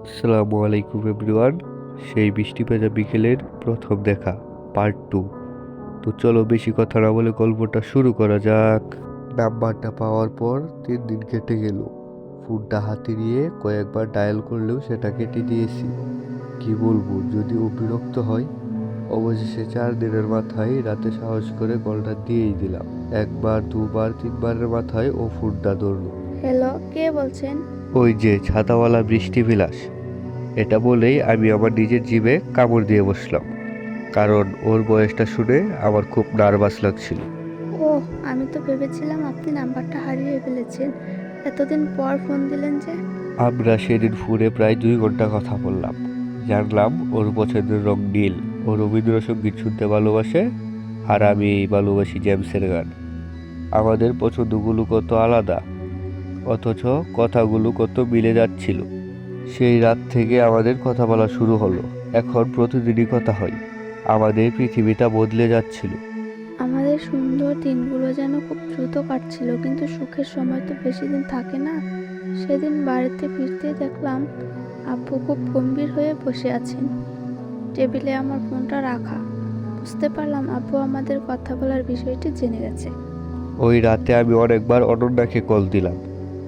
আসসালামু আলাইকুম এভরিওয়ান। সেই বৃষ্টি ভেজা বিকেলের প্রথম দেখা পার্ট 2। তো চলো বেশি কথা না বলে গল্পটা শুরু করা যাক। নাম্বারটা পাওয়ার পর 3 দিন কেটে গেল। ফোনটা হাতে নিয়ে কয়েকবার ডায়াল করলেও সেটা কেটে দিয়েছি। কি বলবো, যদি ও বিরক্ত হয়। অবশেষে 4 দিনের মাথায় রাতে সাহস করে কলটা দিয়েই দিলাম। একবার, দুবার, তিনবারের মাথায় ও ফোনটা ধরলো। হ্যালো, কে বলছেন? ওই যে ছাতাওয়ালা বৃষ্টি বিলাস। এটা বলেই আমি আমার নিজের জিভে কামড় দিয়ে বসলাম, কারণ ওর বয়সটা শুনে আমার খুব নার্ভাস লাগছিল। ওহ, আমি তো ভেবেছিলাম আপনি নাম্বারটা হারিয়ে ফেলেছেন। এতদিন পর ফোন দিলেন যে? আমরা সেদিন ফোনে প্রায় 2 ঘন্টা কথা বললাম। জানলাম ওর পছন্দের রং নীল, ও রবীন্দ্রসঙ্গীত শুনতে ভালোবাসে, আর আমি ভালোবাসি জেমসের গান। আমাদের পছন্দগুলো কত আলাদা, অথচ কথাগুলো কত মিলে যাচ্ছিল। সেই রাত থেকে আমাদের কথা বলা শুরু হলো। এখন প্রতিদিনই কথা হয়। আমাদের পৃথিবীটা বদলে যাচ্ছিল। আমাদের সুন্দর দিনগুলো যেন খুব দ্রুত কাটছিল, কিন্তু সুখের সময় তো বেশি দিন থাকে না। সেদিন বাড়িতে ফিরতেই দেখলাম আব্বু খুব গম্ভীর হয়ে বসে আছেন। টেবিলে আমার ফোনটা রাখা। বুঝতে পারলাম আব্বু আমাদের কথা বলার বিষয়টি জেনে গেছে। ওই রাতে আমি অনেকবার অনন্যাকে কল দিলাম,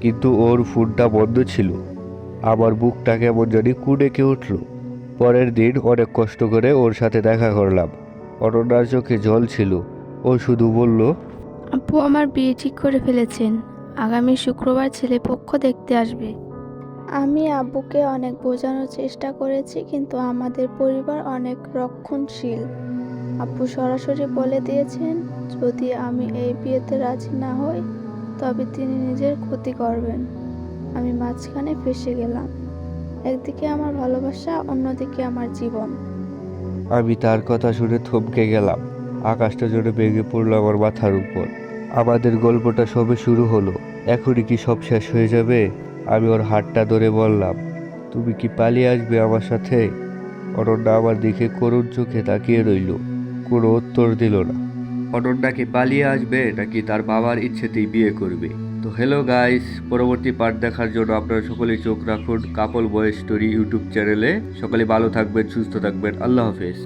কিন্তু ওর ফোনটা বন্ধ ছিল। আমার বুকটা কেমন জানি কুঁড়েকে উঠল। পরের দিন অনেক কষ্ট করে ওর সাথে দেখা করলাম। অনন্যার চোখে জল ছিল। ও শুধু বলল, আব্বু আমার বিয়ে ঠিক করে ফেলেছেন। আগামী শুক্রবার ছেলেপক্ষ দেখতে আসবে। আমি আব্বুকে অনেক বোঝানোর চেষ্টা করেছি, কিন্তু আমাদের পরিবার অনেক রক্ষণশীল। আব্বু সরাসরি বলে দিয়েছেন, যদি আমি এই বিয়েতে রাজি না হই তবে তিনি নিজের ক্ষতি করবেন। আমি মাঝখানে ফেঁসে গেলাম। একদিকে আমার ভালোবাসা, অন্যদিকে আমার জীবন। আমি তার কথা শুনে থমকে গেলাম। আকাশটা যেন ভেঙে পড়লো আমার মাথার উপর। আমাদের গল্পটা সবে শুরু হলো, এখনই কি সব শেষ হয়ে যাবে? আমি ওর হাতটা ধরে বললাম, তুমি কি পালিয়ে আসবে আমার সাথে? অনন্যা আমার দিকে করুণ চোখে তাকিয়ে রইল, কোনো উত্তর দিল না। অনন্যা কি পালিয়ে আসবে নাকি তার বাবার ইচ্ছেতেই বিয়ে করবে? তো হ্যালো গাইস, পরবর্তী পার্ট দেখার জন্য আপনারা সকলেই চোখ রাখুন কাপল বয়েজ স্টোরি ইউটিউব চ্যানেলে। সকলে ভালো থাকবেন, সুস্থ থাকবেন, আল্লাহ হাফেজ।